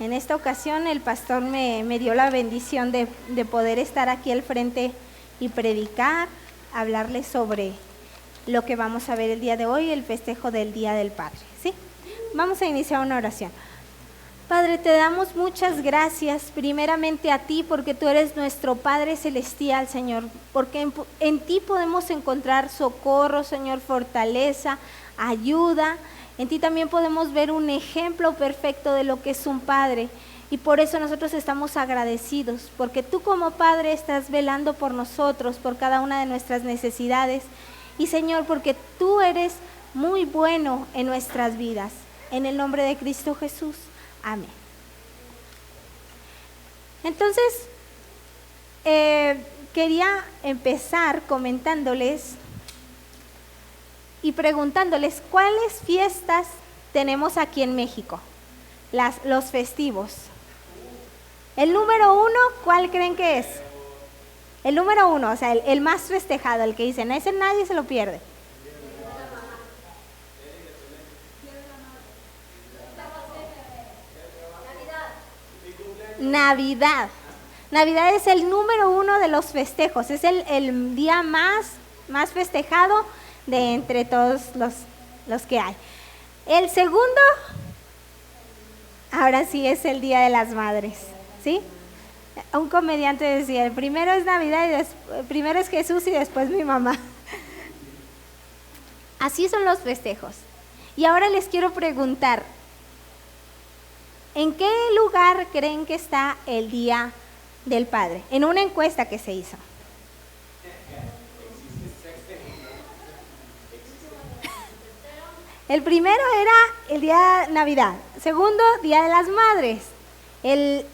En esta ocasión el pastor me dio la bendición de poder estar aquí al frente y predicar, hablarles sobre lo que vamos a ver el día de hoy, el festejo del Día del Padre, ¿sí? Vamos a iniciar una oración. Padre, te damos muchas gracias, primeramente a ti, porque tú eres nuestro Padre Celestial, Señor, porque en ti podemos encontrar socorro, Señor, fortaleza, ayuda. En ti también podemos ver un ejemplo perfecto de lo que es un padre, y por eso nosotros estamos agradecidos, porque tú como Padre estás velando por nosotros, por cada una de nuestras necesidades, y Señor, porque tú eres muy bueno en nuestras vidas. En el nombre de Cristo Jesús, amén. Entonces, quería empezar comentándoles y preguntándoles cuáles fiestas tenemos aquí en México, los festivos. El número 1, ¿cuál creen que es? El número 1, o sea, el más festejado, el que dicen, ese nadie se lo pierde. Navidad. Navidad es el número 1 de los festejos, es el día más festejado de entre todos los que hay. El segundo, ahora sí, es el Día de las Madres, ¿sí? Un comediante decía, el primero es Navidad, el primero es Jesús y después mi mamá. Así son los festejos. Y ahora les quiero preguntar, ¿en qué lugar creen que está el Día del Padre? En una encuesta que se hizo. El primero era el día de Navidad. Segundo, Día de las Madres. El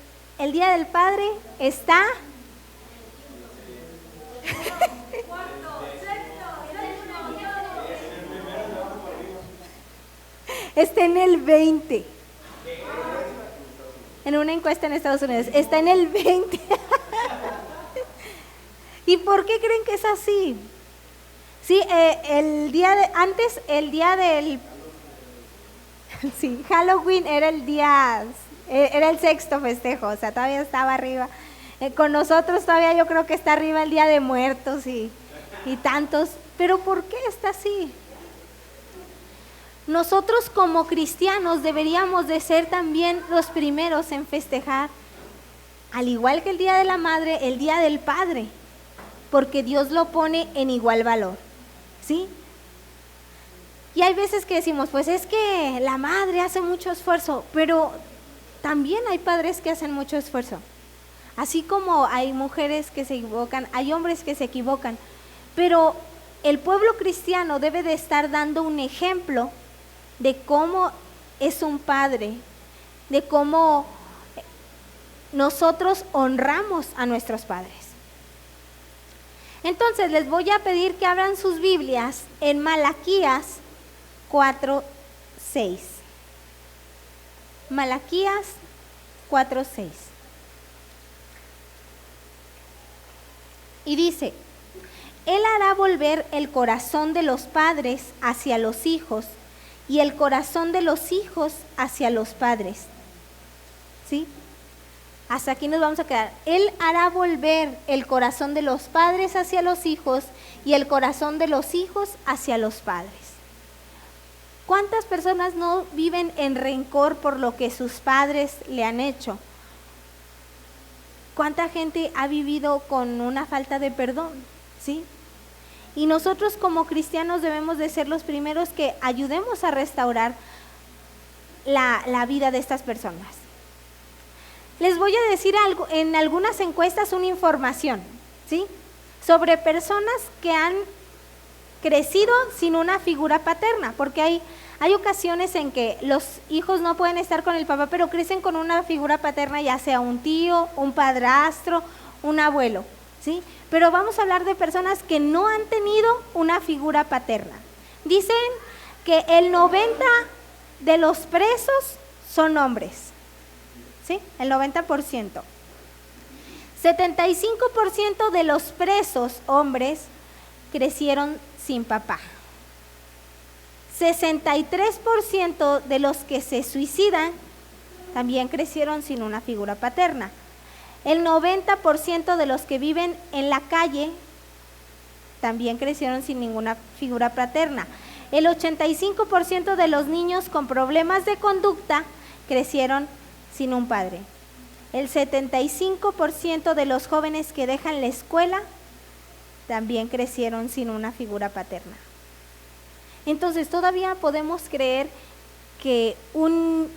Día del Padre está... está en el 20. En una encuesta en Estados Unidos. Está en el 20. ¿Y por qué creen que es así? Sí, el día del sí, Halloween era el sexto festejo, o sea, todavía estaba arriba. Con nosotros todavía yo creo que está arriba el Día de Muertos y tantos. Pero ¿por qué está así? Nosotros como cristianos deberíamos de ser también los primeros en festejar, al igual que el Día de la Madre, el Día del Padre, porque Dios lo pone en igual valor. ¿Sí? Y hay veces que decimos, pues es que la madre hace mucho esfuerzo, pero también hay padres que hacen mucho esfuerzo. Así como hay mujeres que se equivocan, hay hombres que se equivocan, pero el pueblo cristiano debe de estar dando un ejemplo de cómo es un padre, de cómo nosotros honramos a nuestros padres. Entonces les voy a pedir que abran sus Biblias en Malaquías 4:6. Malaquías 4:6. Y dice, Él hará volver el corazón de los padres hacia los hijos y el corazón de los hijos hacia los padres. ¿Sí? Hasta aquí nos vamos a quedar. Él hará volver el corazón de los padres hacia los hijos y el corazón de los hijos hacia los padres. ¿Cuántas personas no viven en rencor por lo que sus padres le han hecho? ¿Cuánta gente ha vivido con una falta de perdón? ¿Sí? Y nosotros como cristianos debemos de ser los primeros que ayudemos a restaurar la vida de estas personas. Les voy a decir algo, en algunas encuestas una información, ¿sí? Sobre personas que han crecido sin una figura paterna, porque hay ocasiones en que los hijos no pueden estar con el papá, pero crecen con una figura paterna, ya sea un tío, un padrastro, un abuelo, ¿sí? Pero vamos a hablar de personas que no han tenido una figura paterna. Dicen que el 90% de los presos son hombres. ¿Sí? El 90%. 75% de los presos hombres crecieron sin papá. 63% de los que se suicidan también crecieron sin una figura paterna. El 90% de los que viven en la calle también crecieron sin ninguna figura paterna. El 85% de los niños con problemas de conducta crecieron sin un padre. El 75% de los jóvenes que dejan la escuela también crecieron sin una figura paterna. Entonces, ¿todavía podemos creer que un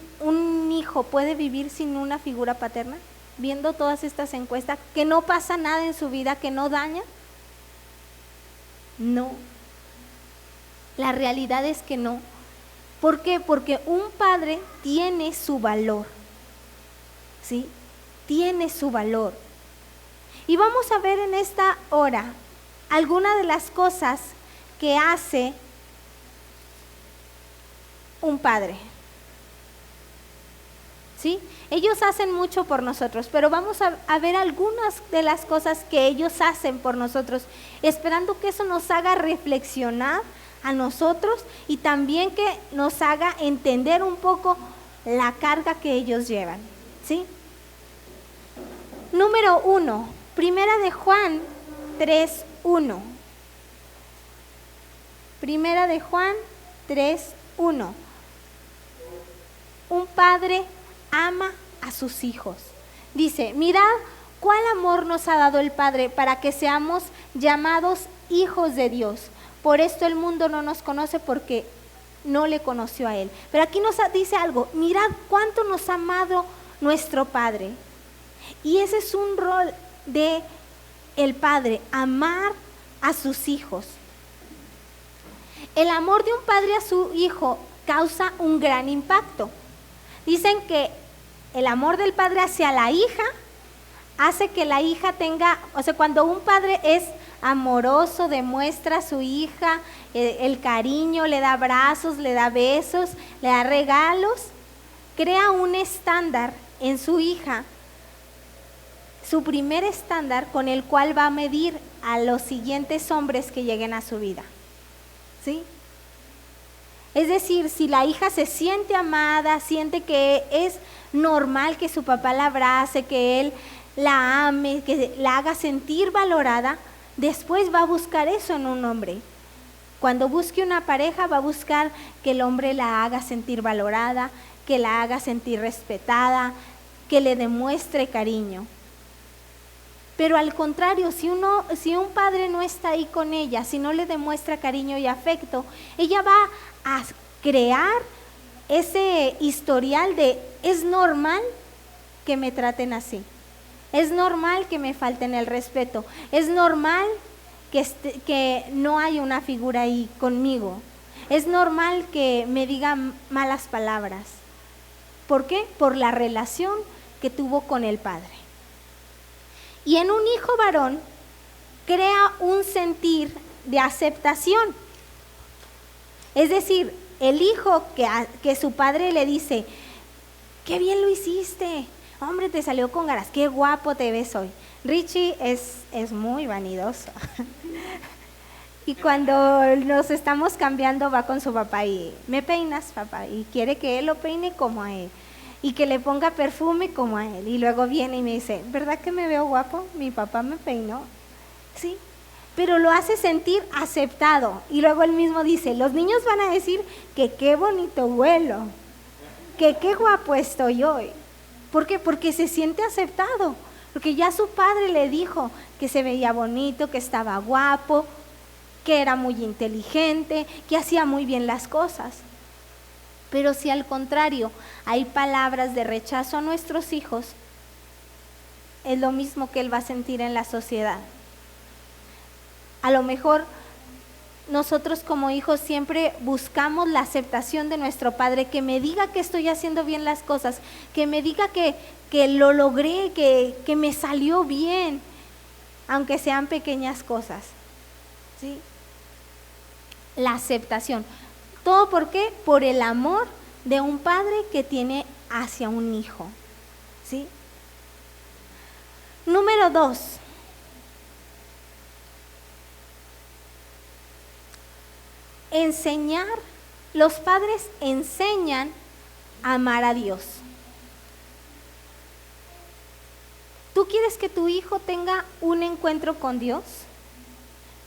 hijo puede vivir sin una figura paterna? Viendo todas estas encuestas, que no pasa nada en su vida, que no daña. No. La realidad es que no. ¿Por qué? Porque un padre tiene su valor. ¿Sí? Tiene su valor. Y vamos a ver en esta hora algunas de las cosas que hace un padre. ¿Sí? Ellos hacen mucho por nosotros, pero vamos a ver algunas de las cosas que ellos hacen por nosotros, esperando que eso nos haga reflexionar a nosotros y también que nos haga entender un poco la carga que ellos llevan. ¿Sí? Número 1, Primera de Juan 3:1. Primera de Juan 3:1. Un padre ama a sus hijos. Dice, mirad cuál amor nos ha dado el Padre para que seamos llamados hijos de Dios. Por esto el mundo no nos conoce porque no le conoció a Él. Pero aquí nos dice algo, mirad cuánto nos ha amado nuestro Padre. Y ese es un rol de el Padre, amar a sus hijos. El amor de un padre a su hijo causa un gran impacto. Dicen que el amor del padre hacia la hija hace que la hija tenga, o sea, cuando un padre es amoroso, demuestra a su hija el cariño, le da abrazos, le da besos, le da regalos, crea un estándar en su hija, su primer estándar con el cual va a medir a los siguientes hombres que lleguen a su vida. ¿Sí? Es decir, si la hija se siente amada, siente que es normal que su papá la abrace, que él la ame, que la haga sentir valorada, después va a buscar eso en un hombre. Cuando busque una pareja va a buscar que el hombre la haga sentir valorada, que la haga sentir respetada, que le demuestre cariño. Pero al contrario, si un padre no está ahí con ella, si no le demuestra cariño y afecto, ella va a crear ese historial de es normal que me traten así, es normal que me falten el respeto, es normal que no hay una figura ahí conmigo, es normal que me digan malas palabras. ¿Por qué? Por la relación que tuvo con el padre. Y en un hijo varón crea un sentir de aceptación. Es decir, el hijo que su padre le dice, qué bien lo hiciste, hombre, te salió con ganas, qué guapo te ves hoy. Richie es muy vanidoso. Y cuando nos estamos cambiando va con su papá y me peinas, papá, y quiere que él lo peine como a él. Y que le ponga perfume como a él. Y luego viene y me dice, ¿verdad que me veo guapo? Mi papá me peinó. Sí, pero lo hace sentir aceptado. Y luego él mismo dice, los niños van a decir que qué bonito huelo, que qué guapo estoy hoy. ¿Por qué? Porque se siente aceptado. Porque ya su padre le dijo que se veía bonito, que estaba guapo, que era muy inteligente, que hacía muy bien las cosas. Pero si al contrario hay palabras de rechazo a nuestros hijos, es lo mismo que él va a sentir en la sociedad. A lo mejor nosotros como hijos siempre buscamos la aceptación de nuestro padre, que me diga que estoy haciendo bien las cosas, que me diga que lo logré, que me salió bien, aunque sean pequeñas cosas. ¿Sí? La aceptación. ¿Todo por qué? Por el amor de un padre que tiene hacia un hijo. ¿Sí? Número 2. Enseñar. Los padres enseñan a amar a Dios. quieres que tu hijo tenga un encuentro con Dios?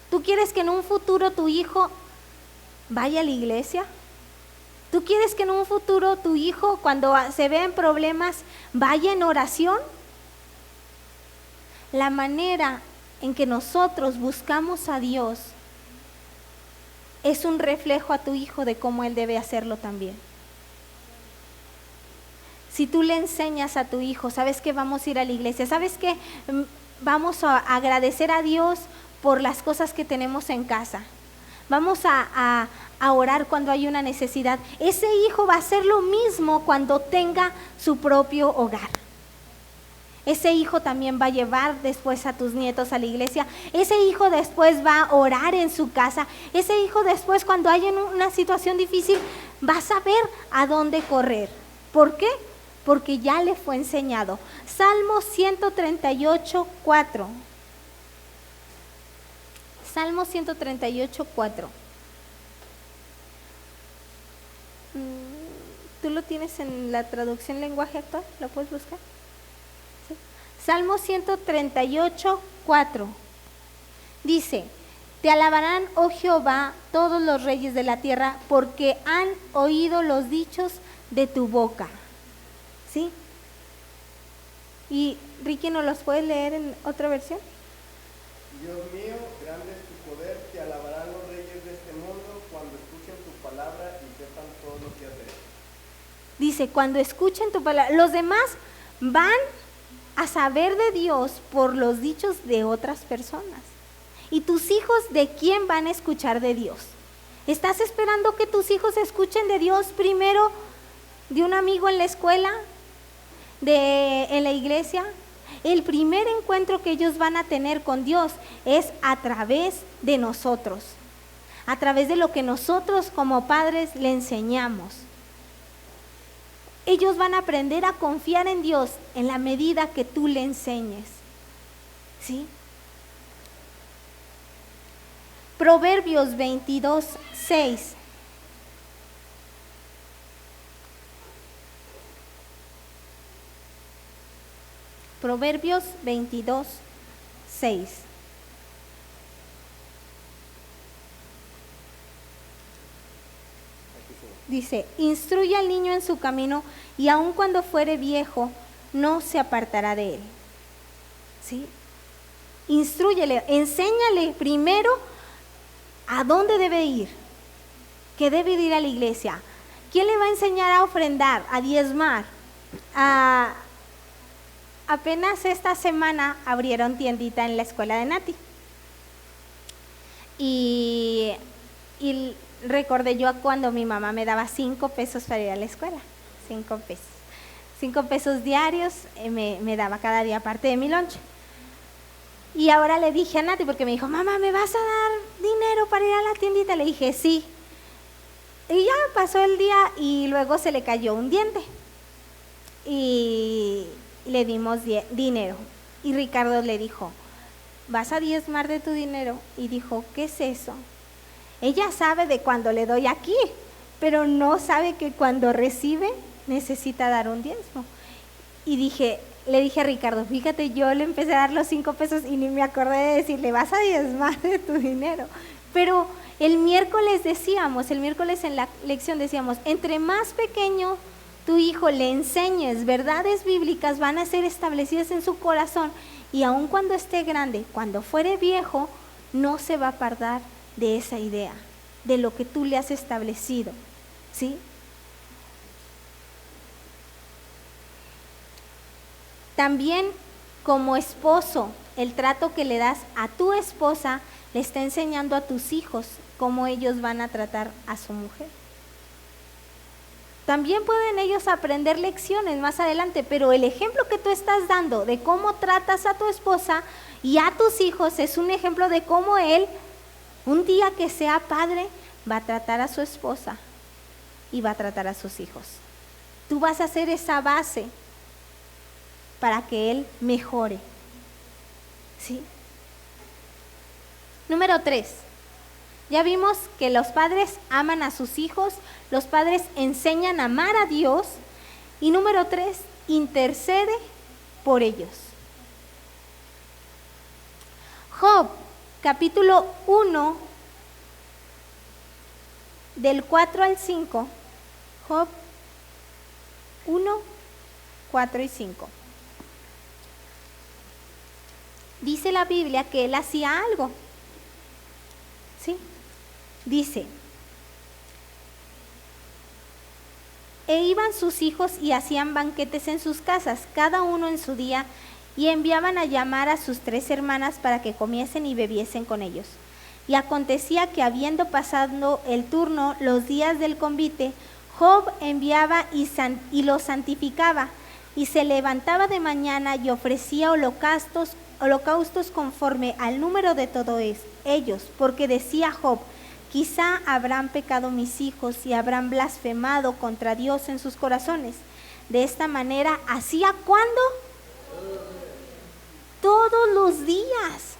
¿Tú quieres que en un futuro tu hijo vaya a la iglesia? ¿Tú quieres que en un futuro tu hijo, cuando se vea en problemas, vaya en oración? La manera en que nosotros buscamos a Dios es un reflejo a tu hijo de cómo él debe hacerlo también. Si tú le enseñas a tu hijo, ¿sabes que vamos a ir a la iglesia? ¿Sabes que vamos a agradecer a Dios por las cosas que tenemos en casa? Vamos a orar cuando hay una necesidad. Ese hijo va a hacer lo mismo cuando tenga su propio hogar. Ese hijo también va a llevar después a tus nietos a la iglesia. Ese hijo después va a orar en su casa. Ese hijo después, cuando haya una situación difícil, va a saber a dónde correr. ¿Por qué? Porque ya le fue enseñado. Salmo 138, 4. Salmo 138, 4. ¿Tú lo tienes en la traducción lenguaje actual? ¿Lo puedes buscar? ¿Sí? Salmo 138, 4. Dice: te alabarán, oh Jehová, todos los reyes de la tierra, porque han oído los dichos de tu boca. ¿Sí? Y Ricky, ¿nos los puedes leer en otra versión? Dios mío, grande es tu poder, te alabarán los reyes de este mundo cuando escuchen tu palabra y sepan todo lo que has hecho. Dice, cuando escuchen tu palabra, los demás van a saber de Dios por los dichos de otras personas. ¿Y tus hijos de quién van a escuchar de Dios? ¿Estás esperando que tus hijos escuchen de Dios primero de un amigo en la escuela, en la iglesia? El primer encuentro que ellos van a tener con Dios es a través de nosotros, a través de lo que nosotros como padres le enseñamos. Ellos van a aprender a confiar en Dios en la medida que tú le enseñes. ¿Sí? Proverbios 22, 6. Proverbios 22, 6. Dice: instruye al niño en su camino y aun cuando fuere viejo no se apartará de él. ¿Sí? Instrúyele, enséñale primero a dónde debe ir, que debe ir a la iglesia. ¿Quién le va a enseñar a ofrendar, a diezmar? Apenas esta semana abrieron tiendita en la escuela de Nati. Y recordé yo cuando mi mamá me daba 5 pesos para ir a la escuela. 5 pesos. 5 pesos diarios me daba cada día aparte de mi lonche. Y ahora le dije a Nati, porque me dijo: mamá, ¿me vas a dar dinero para ir a la tiendita? Le dije: sí. Y ya pasó el día y luego se le cayó un diente. Y le dimos dinero. Y Ricardo le dijo: ¿vas a diezmar de tu dinero? Y dijo: ¿qué es eso? Ella sabe de cuando le doy aquí, pero no sabe que cuando recibe necesita dar un diezmo. Y le dije a Ricardo: fíjate, yo le empecé a dar los 5 pesos y ni me acordé de decirle: vas a diezmar de tu dinero. Pero el miércoles en la lección decíamos: entre más pequeño tu hijo le enseñes verdades bíblicas, van a ser establecidas en su corazón, y aun cuando esté grande, cuando fuere viejo, no se va a apartar de esa idea, de lo que tú le has establecido. ¿Sí? También, como esposo, el trato que le das a tu esposa le está enseñando a tus hijos cómo ellos van a tratar a su mujer. También pueden ellos aprender lecciones más adelante, pero el ejemplo que tú estás dando de cómo tratas a tu esposa y a tus hijos es un ejemplo de cómo él, un día que sea padre, va a tratar a su esposa y va a tratar a sus hijos. Tú vas a hacer esa base para que él mejore. ¿Sí? Número 3. Ya vimos que los padres aman a sus hijos, los padres enseñan a amar a Dios, y número 3, intercede por ellos. Job, capítulo 1, del 4 al 5. Job 1, 4 y 5. Dice la Biblia que él hacía algo. ¿Sí? Dice: e iban sus hijos y hacían banquetes en sus casas, cada uno en su día, y enviaban a llamar a sus 3 hermanas para que comiesen y bebiesen con ellos. Y acontecía que, habiendo pasado el turno, los días del convite, Job enviaba y los santificaba, y se levantaba de mañana y ofrecía holocaustos conforme al número de todos ellos, porque decía Job: quizá habrán pecado mis hijos y habrán blasfemado contra Dios en sus corazones. De esta manera hacía, ¿cuándo? Todos los días.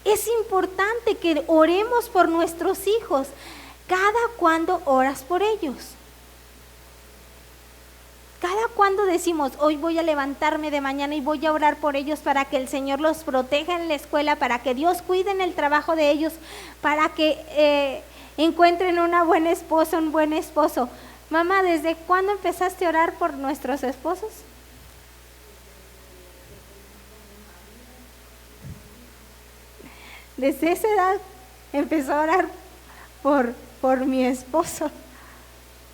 Es importante que oremos por nuestros hijos. ¿Cada cuándo oras por ellos? Cada cuándo decimos: hoy voy a levantarme de mañana y voy a orar por ellos para que el Señor los proteja en la escuela, para que Dios cuide en el trabajo de ellos, para que encuentren una buena esposa, un buen esposo? Mamá, ¿desde cuándo empezaste a orar por nuestros esposos? Desde esa edad empezó a orar por mi esposo.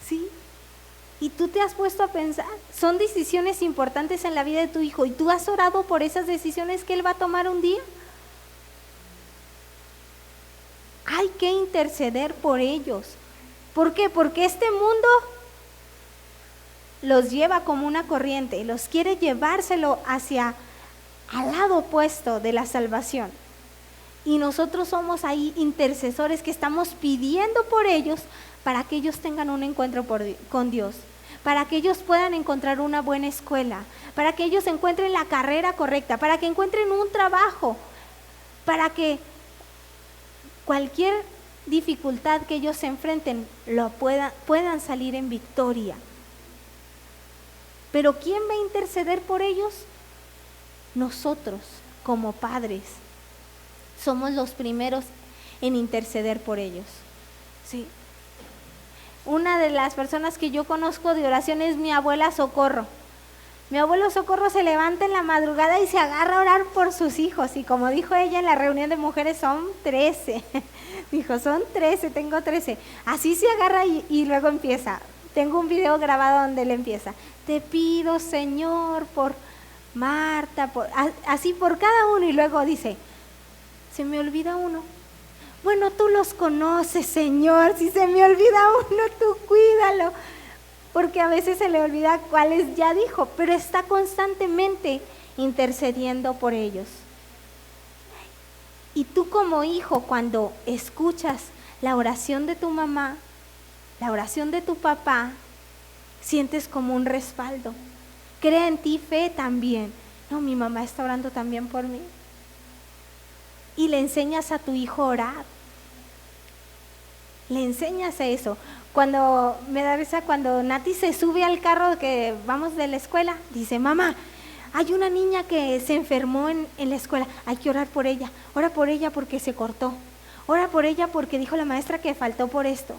¿Sí? Y tú te has puesto a pensar, son decisiones importantes en la vida de tu hijo, y tú has orado por esas decisiones que él va a tomar un día. Hay que interceder por ellos. ¿Por qué? Porque este mundo los lleva como una corriente, los quiere llevárselo hacia al lado opuesto de la salvación. Y nosotros somos ahí intercesores que estamos pidiendo por ellos para que ellos tengan un encuentro con Dios, para que ellos puedan encontrar una buena escuela, para que ellos encuentren la carrera correcta, para que encuentren un trabajo, para que cualquier dificultad que ellos se enfrenten puedan salir en victoria. Pero ¿quién va a interceder por ellos? Nosotros, como padres, somos los primeros en interceder por ellos. Sí. Una de las personas que yo conozco de oración es mi abuela Socorro. Mi abuelo Socorro se levanta en la madrugada y se agarra a orar por sus hijos. Y como dijo ella en la reunión de mujeres, son 13. Dijo, son 13, tengo 13. Así se agarra y luego empieza. Tengo un video grabado donde él empieza: te pido, Señor, por Marta, así por cada uno. Y luego dice: se me olvida uno. Bueno, tú los conoces, Señor. Si se me olvida uno, tú cuídalo. Porque a veces se le olvida cuáles ya dijo, pero está constantemente intercediendo por ellos. Y tú como hijo, cuando escuchas la oración de tu mamá, la oración de tu papá, sientes como un respaldo. Crea en ti fe también. No, mi mamá está orando también por mí. Y le enseñas a tu hijo a orar. Le enseñas eso. Cuando me da risa, cuando Nati se sube al carro que vamos de la escuela, dice: mamá, hay una niña que se enfermó en la escuela, hay que orar por ella. Ora por ella porque se cortó. Ora por ella porque dijo la maestra que faltó por esto.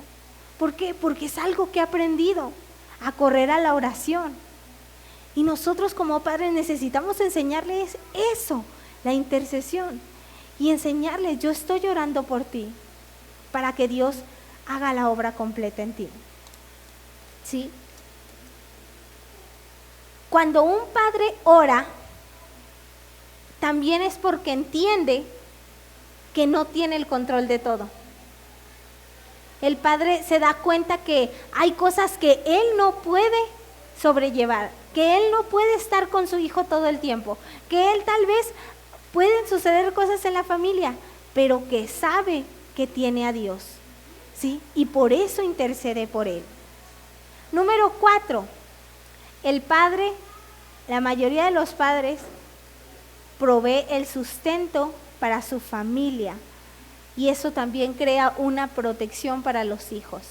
¿Por qué? Porque es algo que he aprendido, a correr a la oración. Y nosotros como padres necesitamos enseñarles eso, la intercesión. Y enseñarles: yo estoy orando por ti, para que Dios haga la obra completa en ti. ¿Sí? Cuando un padre ora, también es porque entiende que no tiene el control de todo. El padre se da cuenta que hay cosas que él no puede sobrellevar, que él no puede estar con su hijo todo el tiempo, que él tal vez pueden suceder cosas en la familia, pero que sabe que tiene a Dios, ¿sí? Y por eso intercede por él. Número 4, el padre, la mayoría de los padres, provee el sustento para su familia, y eso también crea una protección para los hijos.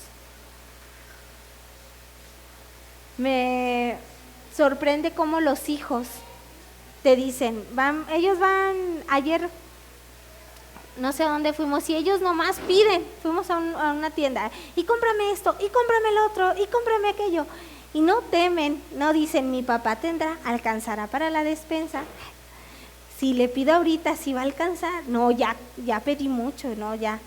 Me sorprende cómo los hijos te dicen, ellos van ayer, no sé a dónde fuimos, y ellos nomás piden, fuimos a una tienda, y cómprame esto, y cómprame el otro, y cómprame aquello, y no temen, no dicen, mi papá alcanzará para la despensa, si le pido ahorita, si va a alcanzar, no, ya pedí mucho, no, ya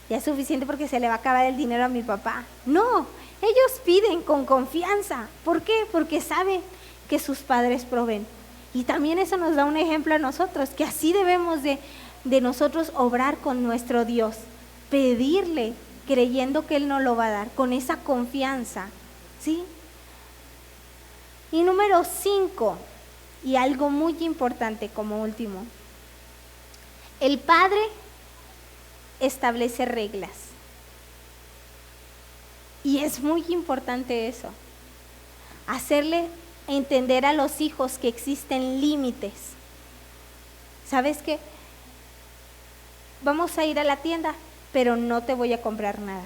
es suficiente porque se le va a acabar el dinero a mi papá. No, ellos piden con confianza. ¿Por qué? Porque saben que sus padres proveen. Y también eso nos da un ejemplo a nosotros, que así debemos de nosotros obrar con nuestro Dios, pedirle creyendo que Él nos lo va a dar, con esa confianza, ¿sí? Y número 5, y algo muy importante como último, el Padre establece reglas. Y es muy importante eso, hacerle entender a los hijos que existen límites. ¿Sabes qué? Vamos a ir a la tienda, pero no te voy a comprar nada.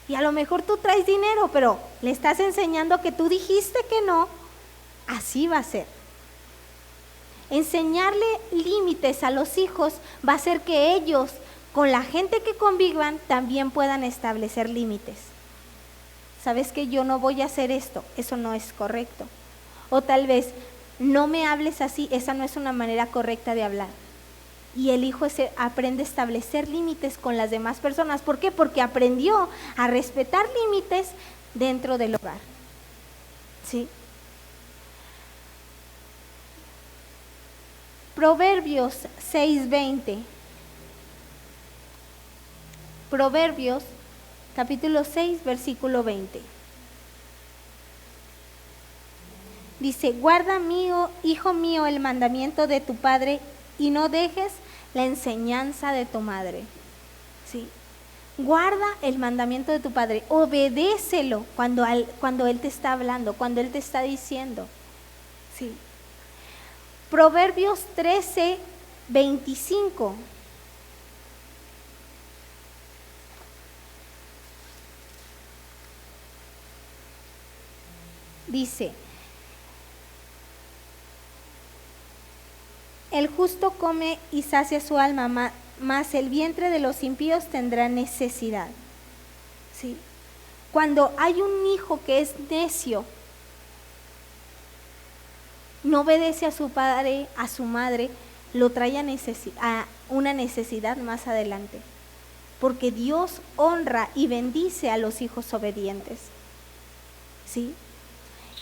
Y a lo mejor tú traes dinero, pero le estás enseñando que tú dijiste que no, así va a ser. Enseñarle límites a los hijos va a hacer que ellos, con la gente que convivan, también puedan establecer límites. ¿Sabes que yo no voy a hacer esto? Eso no es correcto. O tal vez, no me hables así, esa no es una manera correcta de hablar. Y el hijo aprende a establecer límites con las demás personas. ¿Por qué? Porque aprendió a respetar límites dentro del hogar. ¿Sí? Proverbios 6:20. Proverbios capítulo 6, versículo 20. Dice, guarda hijo mío, el mandamiento de tu padre y no dejes la enseñanza de tu madre. ¿Sí? Guarda el mandamiento de tu padre, obedécelo cuando él te está hablando, cuando él te está diciendo. ¿Sí? Proverbios 13, 25. Dice, el justo come y sacia su alma, mas el vientre de los impíos tendrá necesidad. ¿Sí? Cuando hay un hijo que es necio, no obedece a su padre, a su madre, lo trae a una necesidad más adelante. Porque Dios honra y bendice a los hijos obedientes. ¿Sí?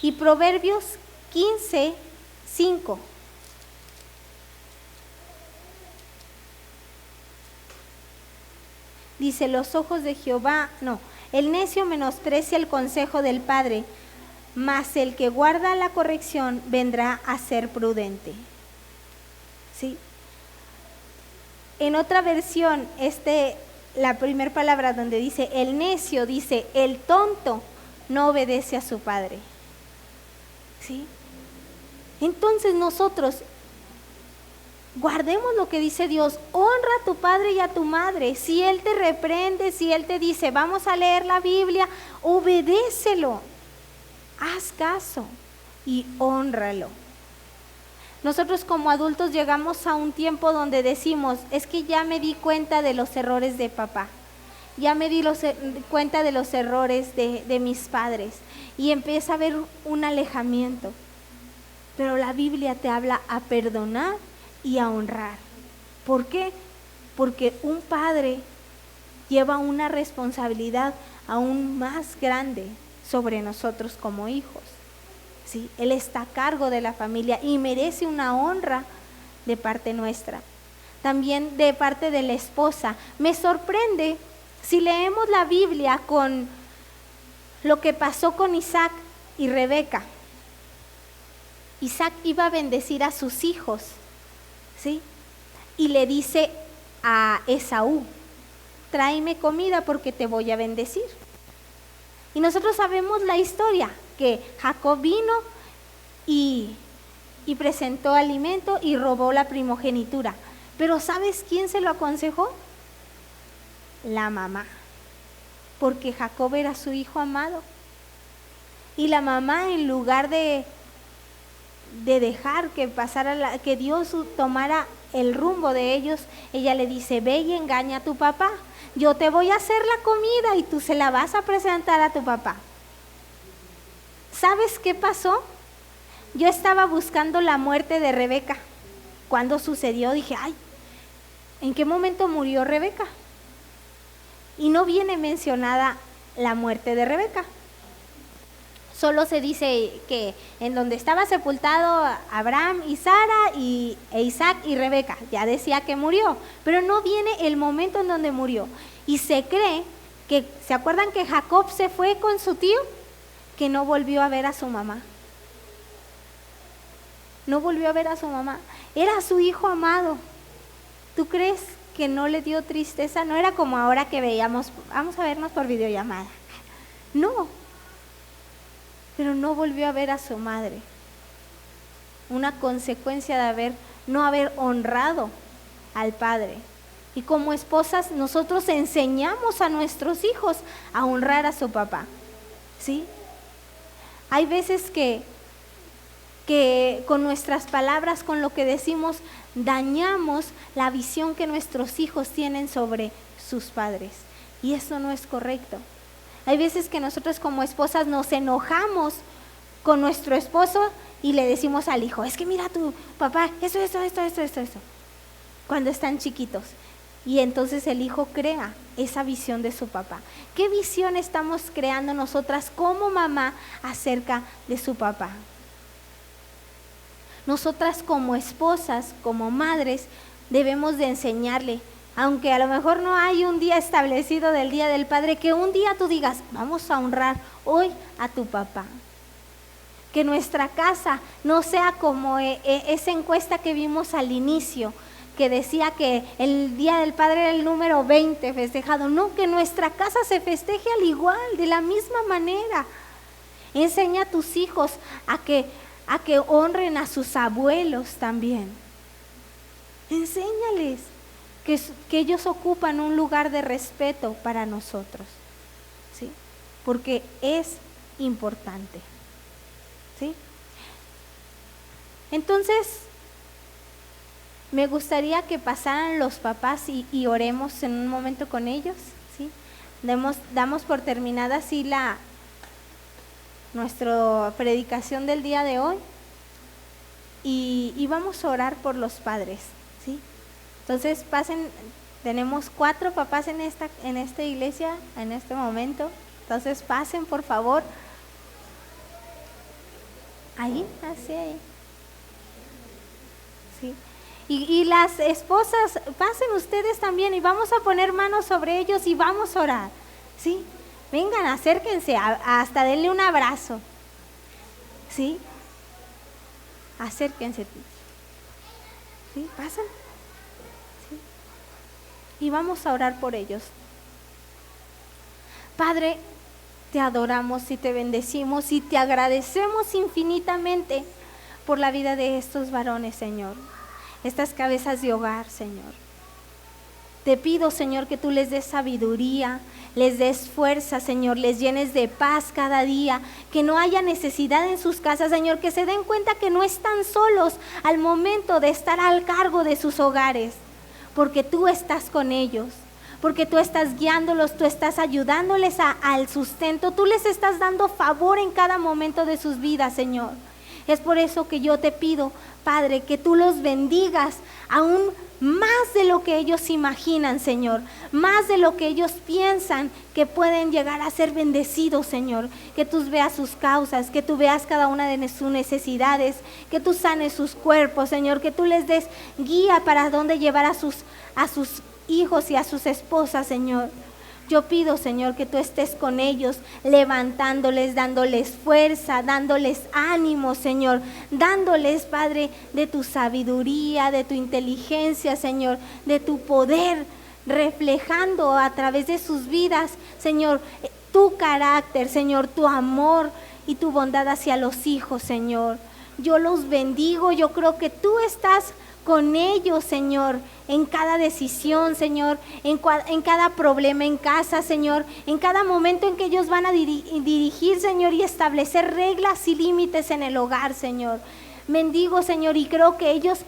Y Proverbios 15, 5. Dice, los ojos de Jehová, el necio menosprecia el consejo del padre, mas el que guarda la corrección vendrá a ser prudente. ¿Sí? En otra versión, la primera palabra donde dice el necio, dice el tonto no obedece a su padre. ¿Sí? Entonces nosotros guardemos lo que dice Dios, honra a tu padre y a tu madre. Si Él te reprende, si Él te dice vamos a leer la Biblia, obedécelo, haz caso y hónralo. Nosotros como adultos llegamos a un tiempo donde decimos, es que ya me di cuenta de los errores de papá, ya me di cuenta de los errores de mis padres, y empieza a haber un alejamiento. Pero la Biblia te habla a perdonar y a honrar. ¿Por qué? Porque un padre lleva una responsabilidad aún más grande sobre nosotros como hijos. ¿Sí? Él está a cargo de la familia y merece una honra de parte nuestra. También de parte de la esposa. Me sorprende si leemos la Biblia con lo que pasó con Isaac y Rebeca. Isaac iba a bendecir a sus hijos, ¿sí? Y le dice a Esaú, tráeme comida porque te voy a bendecir. Y nosotros sabemos la historia, que Jacob vino y presentó alimento y robó la primogenitura. Pero ¿sabes quién se lo aconsejó? La mamá, porque Jacob era su hijo amado. Y la mamá, en lugar de de dejar que pasara, que Dios tomara el rumbo de ellos, ella le dice, ve y engaña a tu papá. Yo te voy a hacer la comida y tú se la vas a presentar a tu papá. ¿Sabes qué pasó? Yo estaba buscando la muerte de Rebeca. Cuando sucedió, dije, ay, ¿en qué momento murió Rebeca? Y no viene mencionada la muerte de Rebeca. Solo se dice que en donde estaba sepultado Abraham y Sara e Isaac y Rebeca, ya decía que murió, pero no viene el momento en donde murió. Y se cree que, ¿se acuerdan que Jacob se fue con su tío? Que no volvió a ver a su mamá. No volvió a ver a su mamá. Era su hijo amado. ¿Tú crees que no le dio tristeza? No era como ahora que veíamos, vamos a vernos por videollamada. No. Pero no volvió a ver a su madre. Una consecuencia de no haber honrado al padre. Y como esposas nosotros enseñamos a nuestros hijos a honrar a su papá. ¿Sí? Hay veces que con nuestras palabras, con lo que decimos, dañamos la visión que nuestros hijos tienen sobre sus padres. Y eso no es correcto. Hay veces que nosotros como esposas nos enojamos con nuestro esposo y le decimos al hijo, es que mira tu papá, esto, cuando están chiquitos. Y entonces el hijo crea esa visión de su papá. ¿Qué visión estamos creando nosotras como mamá acerca de su papá? Nosotras como esposas, como madres, debemos de enseñarle, aunque a lo mejor no hay un día establecido del Día del Padre, que un día tú digas, vamos a honrar hoy a tu papá. Que nuestra casa no sea como esa encuesta que vimos al inicio, que decía que el Día del Padre era el número 20 festejado. No, que nuestra casa se festeje al igual, de la misma manera. Enseña a tus hijos a que honren a sus abuelos también. Enséñales que ellos ocupan un lugar de respeto para nosotros, ¿sí? Porque es importante, ¿sí? Entonces, me gustaría que pasaran los papás y oremos en un momento con ellos, ¿sí? Damos por terminada así nuestra predicación del día de hoy y vamos a orar por los padres, ¿sí? Entonces pasen, tenemos 4 papás en esta iglesia en este momento, entonces pasen por favor, ahí, así ahí, ¿sí? Y las esposas, pasen ustedes también y vamos a poner manos sobre ellos y vamos a orar, ¿sí? Vengan, acérquense, hasta denle un abrazo, ¿sí? Acérquense, ¿sí? Pasan, ¿sí? Y vamos a orar por ellos. Padre, te adoramos y te bendecimos y te agradecemos infinitamente por la vida de estos varones, Señor. Estas cabezas de hogar, Señor. Te pido, Señor, que tú les des sabiduría, les des fuerza, Señor, les llenes de paz cada día, que no haya necesidad en sus casas, Señor, que se den cuenta que no están solos al momento de estar al cargo de sus hogares, porque tú estás con ellos, porque tú estás guiándolos, tú estás ayudándoles al sustento, tú les estás dando favor en cada momento de sus vidas, Señor. Es por eso que yo te pido, Padre, que tú los bendigas aún más de lo que ellos imaginan, Señor, más de lo que ellos piensan que pueden llegar a ser bendecidos, Señor, que tú veas sus causas, que tú veas cada una de sus necesidades, que tú sanes sus cuerpos, Señor, que tú les des guía para dónde llevar a sus hijos y a sus esposas, Señor. Yo pido, Señor, que tú estés con ellos, levantándoles, dándoles fuerza, dándoles ánimo, Señor, dándoles, Padre, de tu sabiduría, de tu inteligencia, Señor, de tu poder, reflejando a través de sus vidas, Señor, tu carácter, Señor, tu amor y tu bondad hacia los hijos, Señor. Yo los bendigo, yo creo que tú estás con ellos, Señor, en cada decisión, Señor, en cada problema en casa, Señor, en cada momento en que ellos van a dirigir, Señor, y establecer reglas y límites en el hogar, Señor. bendigo, Señor, y creo que ellos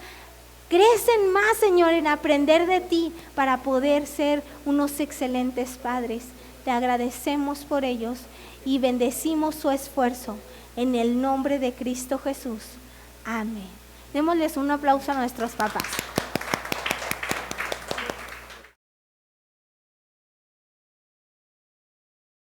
crecen más, Señor, en aprender de ti para poder ser unos excelentes padres. Te agradecemos por ellos y bendecimos su esfuerzo en el nombre de Cristo Jesús. Amén. Démosles un aplauso a nuestros papás.